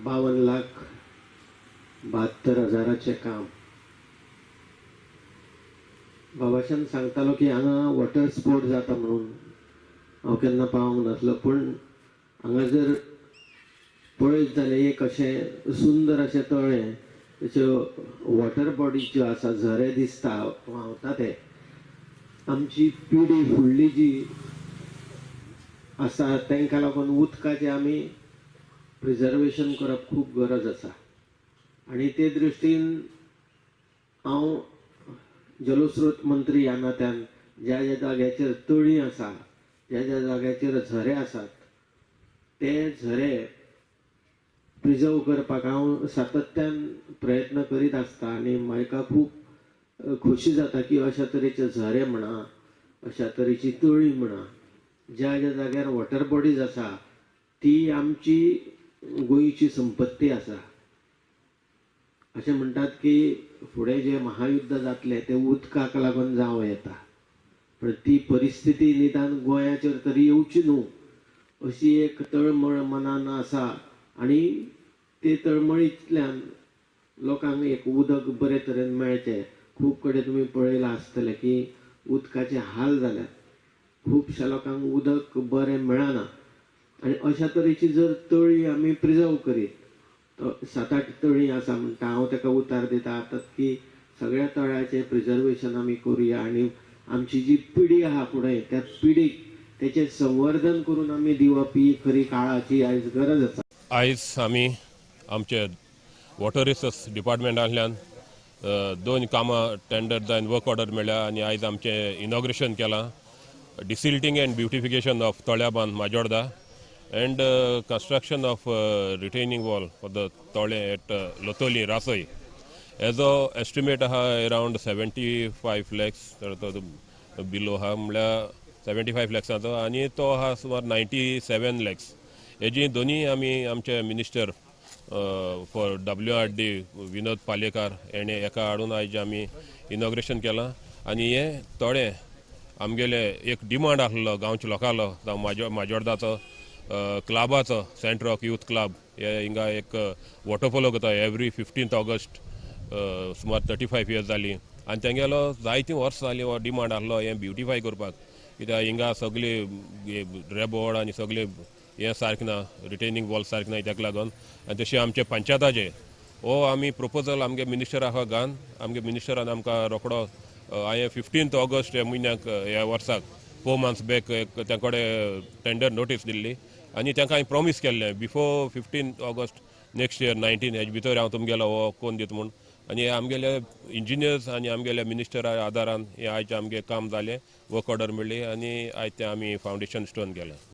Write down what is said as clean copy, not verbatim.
52,72,000चे काम बाबाशान सांगतालो की हांगा वॉटर स्पोर्ट जाता म्हणून हांव केन्ना पावूंक नासलो, पण हांगा जर पळयत जाल्यार एक अशें सुंदर अशें तळें, तेच्यो वॉटर बॉडीज ज्यो आसा, झरे दिसता व्हांवता ते. आमची पिढी फुडली जी आसा तांकां लागून उदकाचें आमी प्रिजर्वेशन करप खूब गरज आसा. आनी ते दृश्टीन हांव जलस्रोत मंत्री ह्या नात्यान ज्या ज्या जाग्याचेर तळीं आसा, ज्या ज्या जाग्याचेर झरे आसात, ते झरे प्रिजर्व करपाक हांव सातत्यान प्रयत्न करीत आसता. आनी म्हाका खूब खोशी जाता की अशा तरेचे झरे म्हणा, अशा तरेची तळीं म्हणा, ज्या ज्या जाग्यार वॉटर बॉडीज आसा ती आमची गोंयची संपत्ती आसा. अशें म्हणटात की फुडें जे महायुद्ध जातले ते उदकाक लागून जावं येता, पण ती परिस्थिती निदान गोंयाचेर तरी येवची न्हू अशी एक तळमळ मनान आसा. आनी ते तळमळींतल्यान लोकांक एक उदक बरे तरेन मेळचें. खूब कडेन तुमी पळयलां आसतलें की उदकाचे हाल जाल्यात, खुबश्या लोकांक उदक बरें मेळना. आनी अशा तरेची जर तळीं आमी प्रिजर्व करीत, 7-8 तळीं आसा म्हणटा, हांव ताका उतार दिता आतां की सगळ्या तळ्याचें प्रिजर्वेशन आमी करुया आनी आमची जी पिढी आहा फुडें त्या पिढीक तेचें संवर्धन करून आमी दिवप ही खरी काळाची आयज गरज आसा. आयज आमी आमचे वॉटर रिसोर्स डिपार्टमेंटांतल्यान 2 कामां टेंडर जावन वर्क ऑर्डर मेळ्ळ्या आनी आयज आमचें इनॉग्रेशन केलां. डिसिल्टिंग एंड ब्युटिफिकेशन ऑफ तळ्या बांद Majorda and construction of retaining wall for the Tole at Lotoli, Rasoi. As a estimate around 75 lakhs below 75 lakhs आणि तो हा सुमार 97 lakhs. हेजी दोन्ही आमी आमचे मिनिस्टर फॉर WRD विनोद पालेकार हेणे एका हाडून आयज आमी इनॉग्रेशन केलां. आनी हे तळे आमगेले एक डिमांड आसलो गांवच्या लोकांलो माजोर्डाचो क्लबाचो सेंटर ऑफ यूथ क्लब हे हिंगा एक वॉटरफॉलो करता एवरी 15th ऑगस्ट. सुमार 35 years जाली आनी तेंगेलो जायतीं वर्सां जालीं हो डिमांड आसलो हें ब्युटिफाय करपाक. कित्याक हिंगा सगळी रेबोर्ड आनी सगळे हें सारकें ना, रिटेनिंग वॉल सारकें ना, ताका लागून. आनी तशें आमचे पंचायताचे हो आमी प्रपोजल आमगे मिनिस्टराक घान आमगे मिनिस्टरान आमकां रोखडो हांवें 15th ऑगस्ट ह्या म्हयन्याक ह्या वर्साक 4 months बॅक तेंकडे टेंडर नोटीस दिल्ली आनी तांकां हांवें प्रॉमीस केल्लें before 15th August next year 19 हेजे भितर हांव तुमगेलो हो कोन्न दिता म्हूण. आनी आमगेले इंजिनियर्स आनी आमगेल्या मिनिस्टरा आदारान हें आयज आमगे काम जालें, वर्क ऑर्डर मेळ्ळी आनी आयज तें आमी फावंडेशन स्टोन केलें.